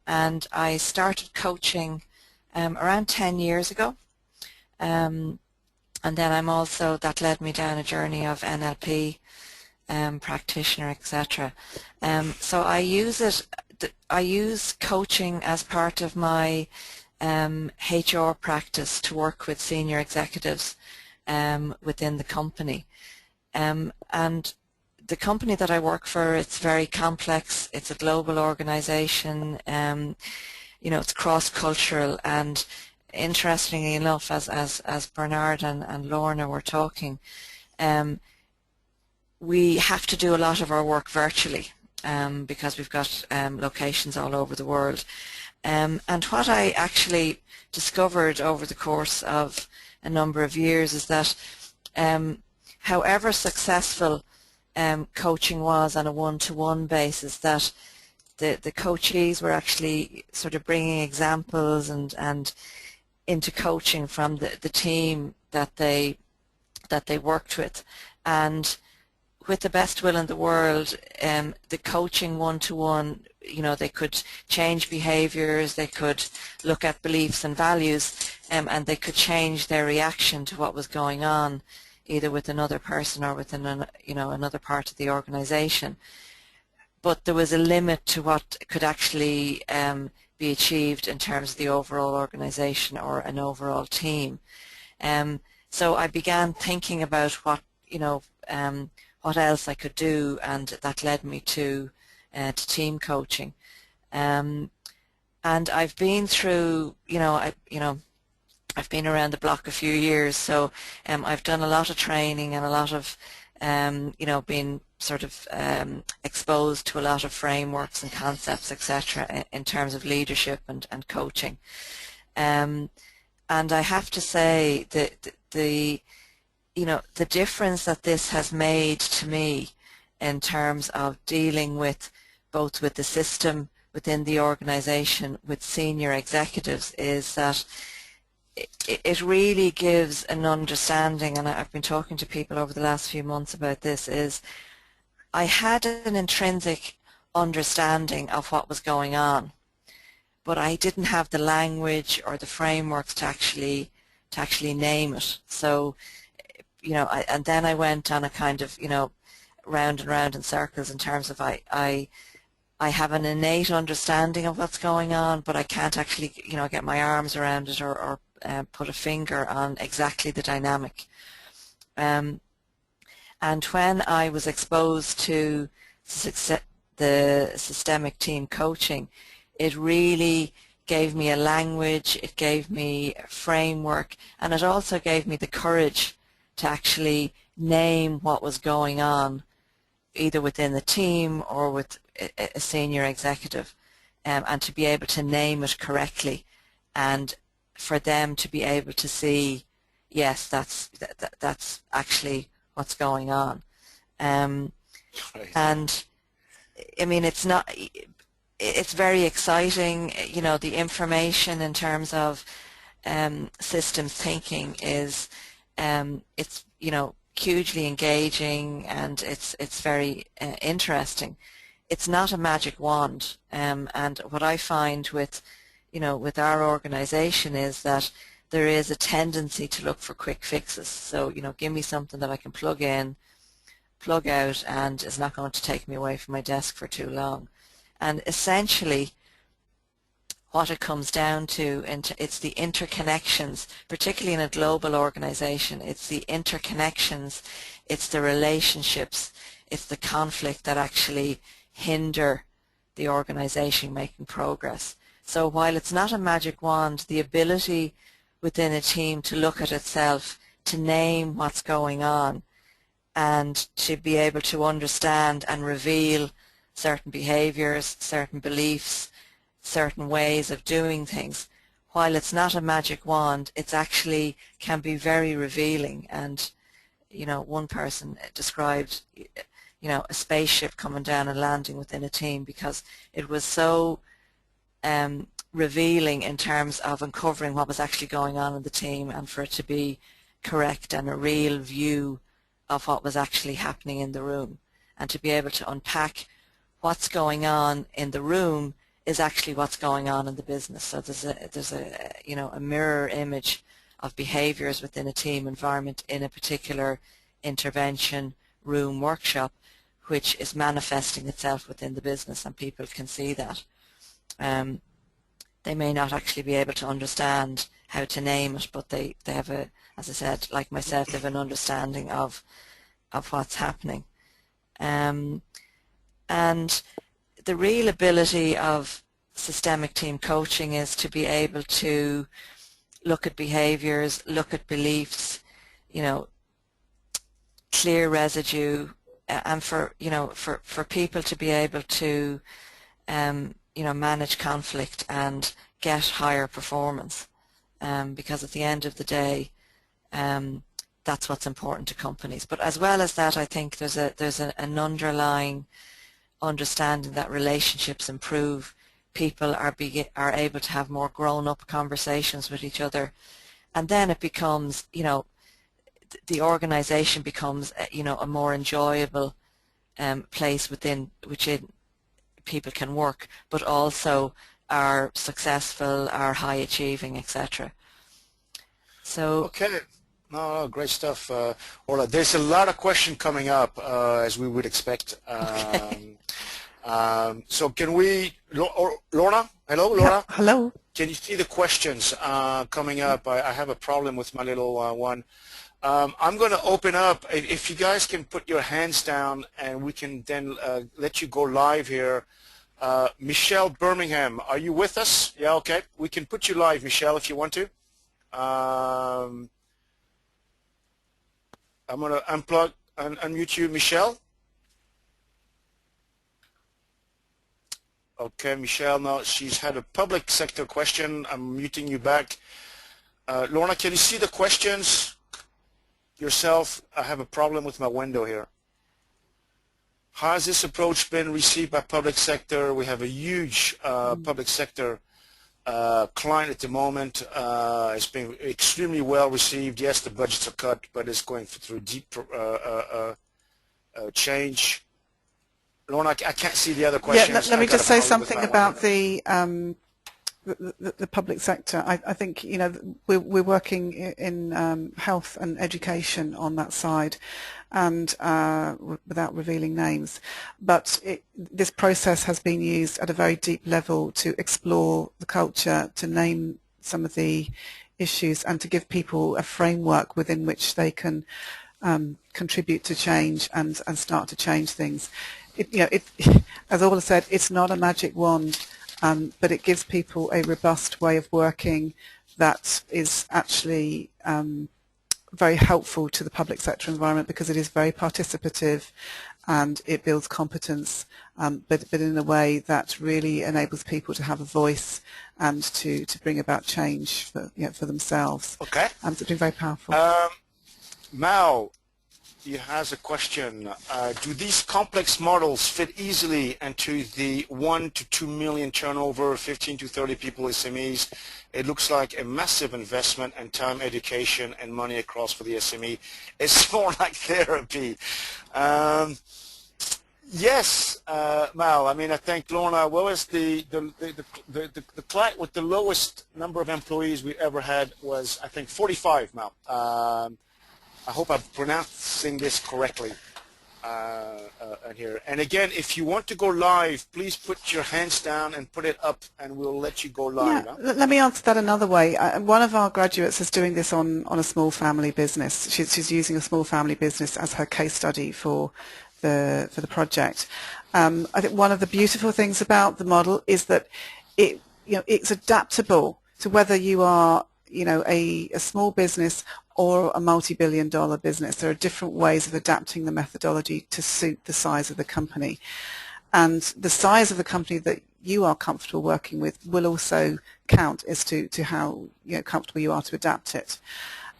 I started coaching around 10 years ago. And then that led me down a journey of NLP practitioner, etc. So I use coaching as part of my HR practice to work with senior executives within the company. And the company that I work for, it's very complex. It's a global organization. It's cross-cultural, and interestingly enough, as Bernard and Lorna were talking, we have to do a lot of our work virtually because we've got locations all over the world. And what I actually discovered over the course of a number of years is that however successful coaching was on a one-to-one basis, that the coachees were actually sort of bringing examples and into coaching from the team that they worked with, and with the best will in the world, the coaching one-to-one, they could change behaviors, they could look at beliefs and values, and they could change their reaction to what was going on, either with another person or within another part of the organization. But there was a limit to what could actually be achieved in terms of the overall organization or an overall team. So I began thinking about what else I could do, and that led me to team coaching. And I've been through, I've been around the block a few years, so I've done a lot of training and a lot of, been sort of exposed to a lot of frameworks and concepts, etc., in terms of leadership and coaching. And I have to say that the difference that this has made to me in terms of dealing with both with the system within the organization with senior executives is that it really gives an understanding, and I've been talking to people over the last few months about this, is I had an intrinsic understanding of what was going on, but I didn't have the language or the frameworks to actually name it. So, and then I went on a kind of, round and round in circles in terms of I have an innate understanding of what's going on, but I can't actually, get my arms around it or put a finger on exactly the dynamic. And when I was exposed to the systemic team coaching, it really gave me a language, it gave me a framework, and it also gave me the courage to actually name what was going on, either within the team or with a senior executive, and to be able to name it correctly, and for them to be able to see, yes, that's actually what's going on. Right. And I mean, it's very exciting. The information in terms of systems thinking is it's hugely engaging, and it's very interesting. It's not a magic wand, and what I find with our organization is that there is a tendency to look for quick fixes. So give me something that I can plug in, plug out, and is not going to take me away from my desk for too long. And essentially what it comes down to, it's the interconnections, particularly in a global organization. It's the interconnections, it's the relationships, it's the conflict that actually hinder the organization making progress. So while it's not a magic wand, the ability within a team to look at itself, to name what's going on, and to be able to understand and reveal certain behaviors, certain beliefs, certain ways of doing things. While it's not a magic wand, it's actually can be very revealing. And one person described a spaceship coming down and landing within a team because it was so revealing in terms of uncovering what was actually going on in the team, and for it to be correct and a real view of what was actually happening in the room, and to be able to unpack what's going on in the room is actually what's going on in the business. So there's a mirror image of behaviors within a team environment in a particular intervention room workshop, which is manifesting itself within the business, and people can see that. They may not actually be able to understand how to name it, but they have as I said, like myself, they have an understanding of what's happening. And the real ability of systemic team coaching is to be able to look at behaviors, look at beliefs, clear residue, and for people to be able to manage conflict and get higher performance, because at the end of the day, that's what's important to companies. But as well as that, I think there's an underlying understanding that relationships improve. People are able to have more grown-up conversations with each other, and then it becomes, the organization becomes, a more enjoyable place within which people can work, but also are successful, are high achieving, etc. So okay. No, great stuff, Orla. There's a lot of questions coming up, as we would expect. Okay. So can we, Lorna? Hello, Laura? Hello. Can you see the questions coming up? I have a problem with my little one. I'm going to open up. If you guys can put your hands down, and we can then let you go live here. Michelle Birmingham, are you with us? Yeah, okay. We can put you live, Michelle, if you want to. I'm going to unplug and unmute you, Michelle. Okay, Michelle, now she's had a public sector question. I'm muting you back. Lorna, can you see the questions yourself? I have a problem with my window here. How has this approach been received by public sector? We have a huge public sector client at the moment. It's been extremely well received. Yes, the budgets are cut, but it's going through deep change. Lorna, I can't see the other questions. Yeah, let me just say something about the public sector. I think we're working in health and education on that side, and without revealing names, but this process has been used at a very deep level to explore the culture, to name some of the issues, and to give people a framework within which they can contribute to change and start to change things. As Orla said, it's not a magic wand, but it gives people a robust way of working that is actually very helpful to the public sector environment, because it is very participative and it builds competence, but in a way that really enables people to have a voice and to bring about change for themselves. Okay. So it's been very powerful. Mao, he has a question. Do these complex models fit easily into the 1 to 2 million turnover, 15 to 30 people SMEs? It looks like a massive investment and time, education, and money across for the SME. It's more like therapy. Yes, Mao. I mean, I think, Lorna, what was the client with the lowest number of employees we ever had was, I think, 45, Mao. I hope I'm pronouncing this correctly here. And again, if you want to go live, please put your hands down and put it up, and we'll let you go live. Yeah, let me answer that another way. One of our graduates is doing this on a small family business. She's using a small family business as her case study for for the project. I think one of the beautiful things about the model is that it's adaptable to whether you are a small business or a multi-billion-dollar business. There are different ways of adapting the methodology to suit the size of the company. And the size of the company that you are comfortable working with will also count as to how comfortable you are to adapt it.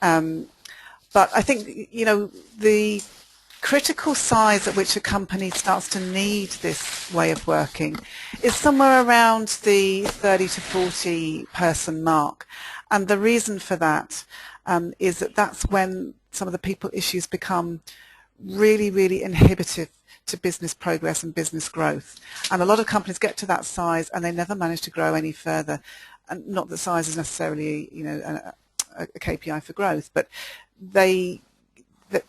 But I think the critical size at which a company starts to need this way of working is somewhere around the 30 to 40 person mark. And the reason for that is that that's when some of the people issues become really, really inhibitive to business progress and business growth. And a lot of companies get to that size and they never manage to grow any further. And not that size is necessarily a KPI for growth, but they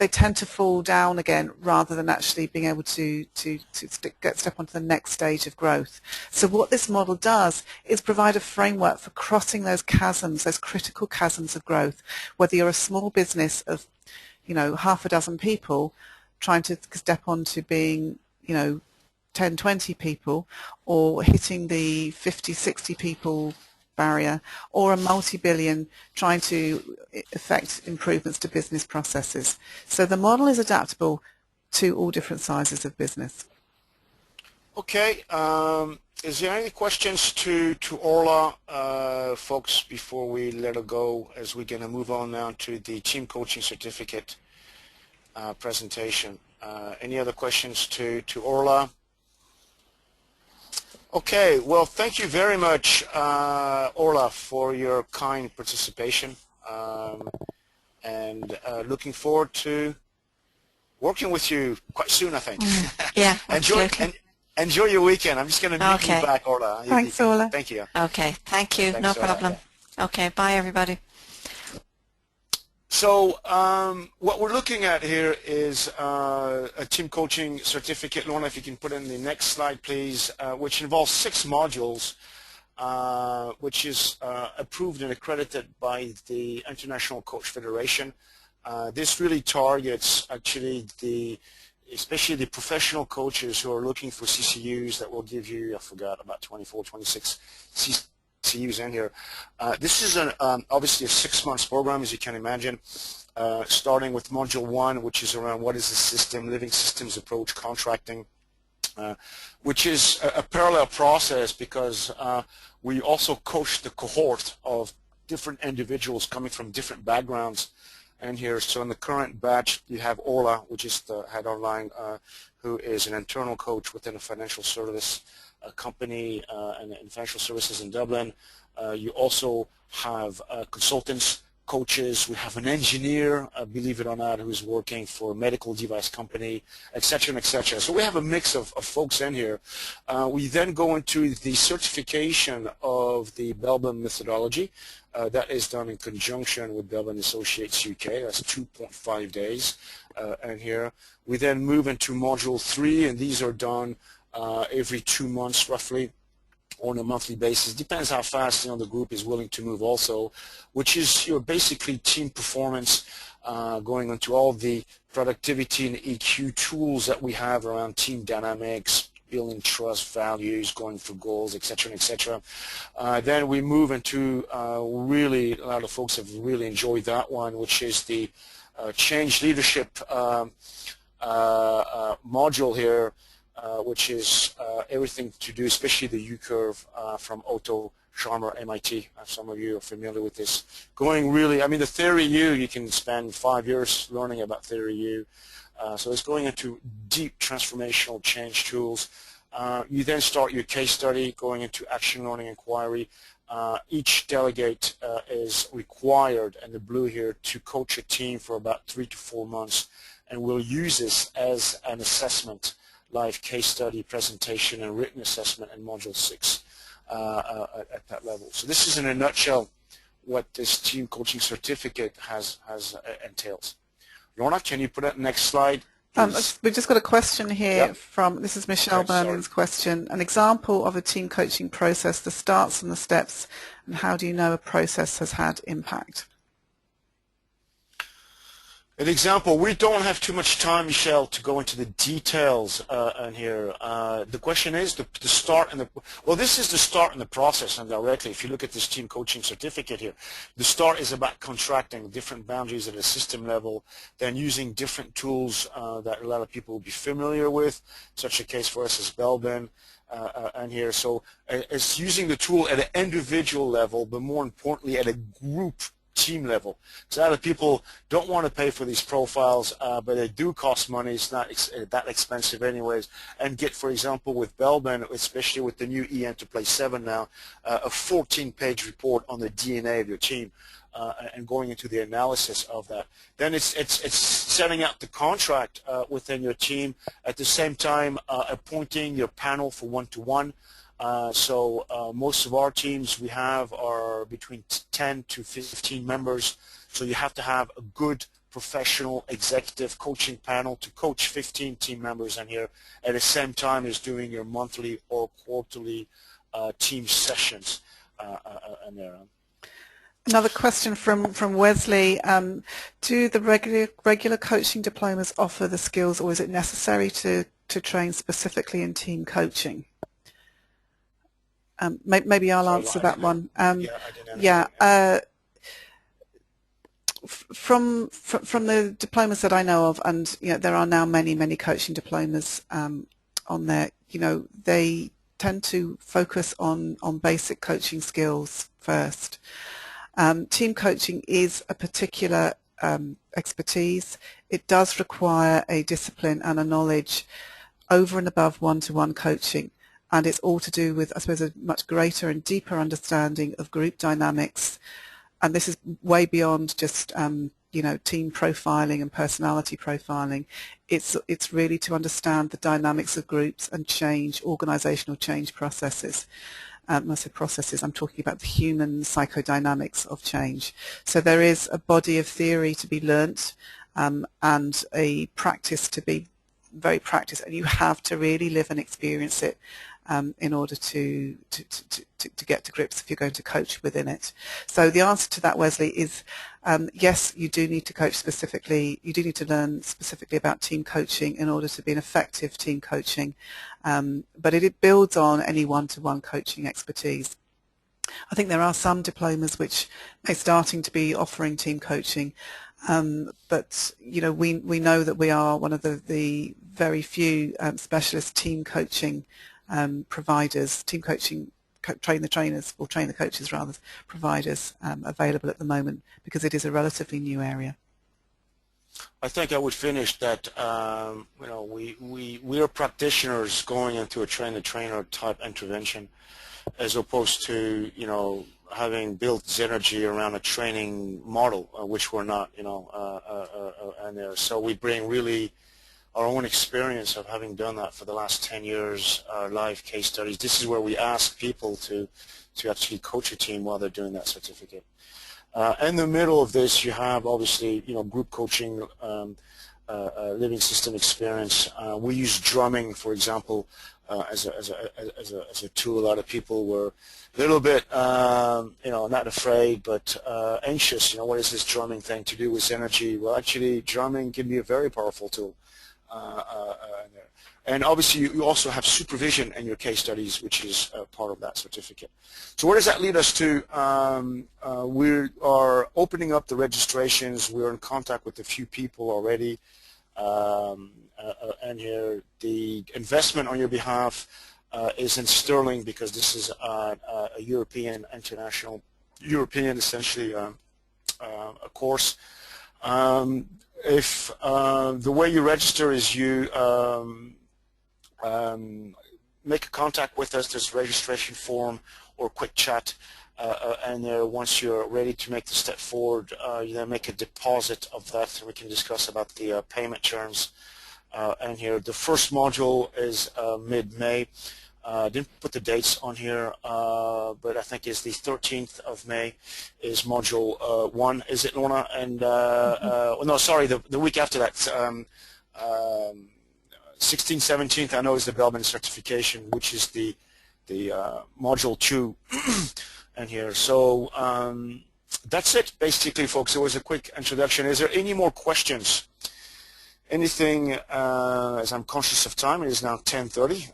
tend to fall down again rather than actually being able to step onto the next stage of growth. So what this model does is provide a framework for crossing those chasms, those critical chasms of growth, whether you're a small business of half a dozen people trying to step on to being 10, 20 people, or hitting the 50, 60 people barrier, or a multi-billion trying to effect improvements to business processes. So the model is adaptable to all different sizes of business. Okay, is there any questions to Orla, folks, before we let her go, as we're going to move on now to the team coaching certificate presentation? Any other questions to Orla? Okay, well, thank you very much, Orla, for your kind participation, and looking forward to working with you quite soon, I think. Yeah, Enjoy your weekend. I'm just going to meet you back, Orla. Thanks, Orla. Thank you. Okay, thank you. No problem. Okay, bye, everybody. So what we're looking at here is a team coaching certificate. Lorna, if you can put in the next slide, please, which involves 6 modules, which is approved and accredited by the International Coach Federation. This really targets actually especially the professional coaches who are looking for CCUs that will give you, I forgot, about 24, 26 CCUs in here. This is obviously a 6-month program, as you can imagine, starting with Module 1, which is around what is the system, living systems approach, contracting, which is a parallel process because we also coach the cohort of different individuals coming from different backgrounds in here. So in the current batch, you have Orla, which is the head online, who is an internal coach within a financial service company and financial services in Dublin. You also have consultants, coaches. We have an engineer, believe it or not, who's working for a medical device company, etc., etc. So we have a mix of folks in here. We then go into the certification of the Belbin methodology. That is done in conjunction with Belbin Associates UK. That's 2.5 days in here. We then move into Module 3, and these are done every 2 months roughly, on a monthly basis. Depends how fast the group is willing to move also, which is your basically team performance, going into all the productivity and EQ tools that we have around team dynamics, building trust, values, going for goals, etc., etc. Then we move into really, a lot of folks have really enjoyed that one, which is the change leadership module here, which is everything to do, especially the U-curve from Otto Scharmer, MIT. Some of you are familiar with this. Going really, I mean, the Theory U, you can spend 5 years learning about Theory U. So it's going into deep transformational change tools. You then start your case study, going into action learning inquiry. Each delegate is required, in the blue here, to coach a team for about 3 to 4 months, and we'll use this as an assessment, live case study, presentation, and written assessment in Module 6 at that level. So this is in a nutshell what this team coaching certificate entails. Lorna, can you put up next slide? We've just got a question here from, this is Michelle Burning's question, an example of a team coaching process, the starts and the steps, and how do you know a process has had impact? An example, we don't have too much time, Michelle, to go into the details in here. The question is the start and the, well, this is the start in the process and directly. If you look at this team coaching certificate here, the start is about contracting different boundaries at a system level, then using different tools that a lot of people will be familiar with, such a case for us as Belbin. And here, so it's using the tool at an individual level, but more importantly at a group team level. So a lot of people don't want to pay for these profiles, but they do cost money. It's not that expensive anyways. And get, for example, with Belbin, especially with the new eInterplay 7 now, a 14-page report on the DNA of your team. And going into the analysis of that. Then it's setting out the contract within your team, at the same time appointing your panel for one-to-one. So most of our teams we have are between 10 to 15 members, so you have to have a good professional executive coaching panel to coach 15 team members in here at the same time as doing your monthly or quarterly team sessions in there. Another question from Wesley. Do the regular coaching diplomas offer the skills, or is it necessary to train specifically in team coaching? Maybe I'll answer that one. From the diplomas that I know of, and there are now many coaching diplomas on there. They tend to focus on basic coaching skills first. Team coaching is a particular expertise. It does require a discipline and a knowledge over and above one-to-one coaching, and it's all to do with, I suppose, a much greater and deeper understanding of group dynamics, and this is way beyond just team profiling and personality profiling. It's really to understand the dynamics of groups and change, organizational change processes. When I say processes, I'm talking about the human psychodynamics of change. So there is a body of theory to be learnt and a practice to be very practiced, and you have to really live and experience it in order to get to grips if you're going to coach within it. So the answer to that, Wesley, is yes, you do need to coach specifically. You do need to learn specifically about team coaching in order to be an effective team coaching, but it builds on any one-to-one coaching expertise. I think there are some diplomas which are starting to be offering team coaching, but we know that we are one of the very few specialist team coaching providers, team coaching, train the trainers, or train the coaches rather, providers available at the moment, because it is a relatively new area. I think I would finish that we are practitioners going into a train-the-trainer type intervention, as opposed to having built Zenergy around a training model, which we're not, and so we bring really our own experience of having done that for the last 10 years, our live case studies. This is where we ask people to actually coach a team while they're doing that certificate. In the middle of this, you have obviously group coaching, living system experience. We use drumming, for example, as a tool. A lot of people were a little bit not afraid but anxious. What is this drumming thing to do with energy? Well, actually, drumming can be a very powerful tool. And obviously you also have supervision in your case studies, which is part of that certificate. So where does that lead us to? We are opening up the registrations. We're in contact with a few people already, and here the investment on your behalf is in sterling, because this is a European, essentially a course. If the way you register is you make a contact with us, there's a registration form or quick chat, and once you're ready to make the step forward, you then make a deposit of that, and we can discuss about the payment terms. And here, the first module is mid-May. I didn't put the dates on here, but I think it's the 13th of May is module 1. Is it, Lorna? And no, sorry, the week after that, 16th, 17th, I know is the Belbin certification, which is the module 2 and here. So That's it, basically, folks. It was a quick introduction. Is there any more questions? Anything, as I'm conscious of time, it is now 10:30.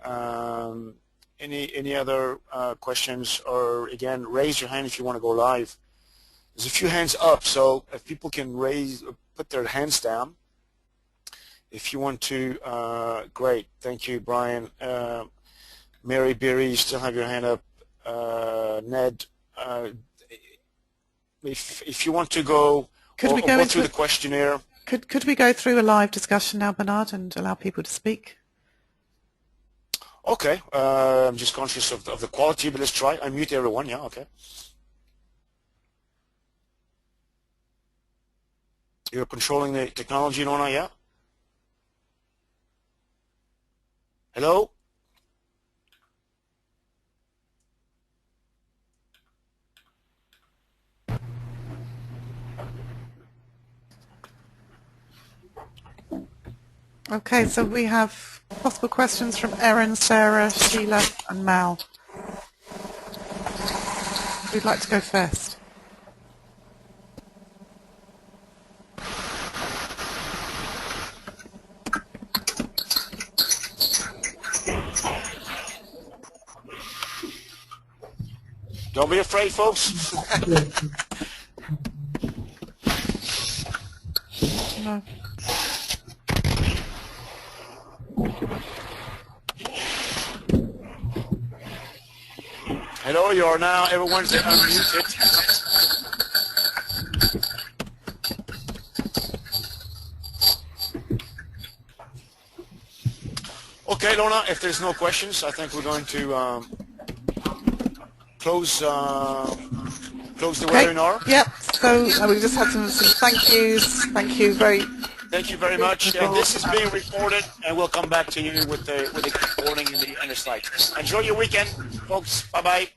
Any other questions? Or again, raise your hand if you want to go live. There's a few hands up, so if people can put their hands down. If you want to, great. Thank you, Brian. Mary Beery, you still have your hand up. Ned, if you want to go, go through the questionnaire. Could we go through a live discussion now, Bernard, and allow people to speak? Okay. I'm just conscious of the quality, but let's try. Unmute everyone. Yeah. Okay. You're controlling the technology, Lorna. Yeah. Hello. Okay, so we have possible questions from Erin, Sarah, Sheila and Mal. Who'd like to go first? Don't be afraid, folks. No. Hello, you are now, everyone's unmuted. Okay, Lorna, if there's no questions, I think we're going to close the webinar. Yep, so we just had some thank yous. Thank you very much. And this is being recorded, and we'll come back to you with the recording and the slides. Enjoy your weekend, folks. Bye-bye.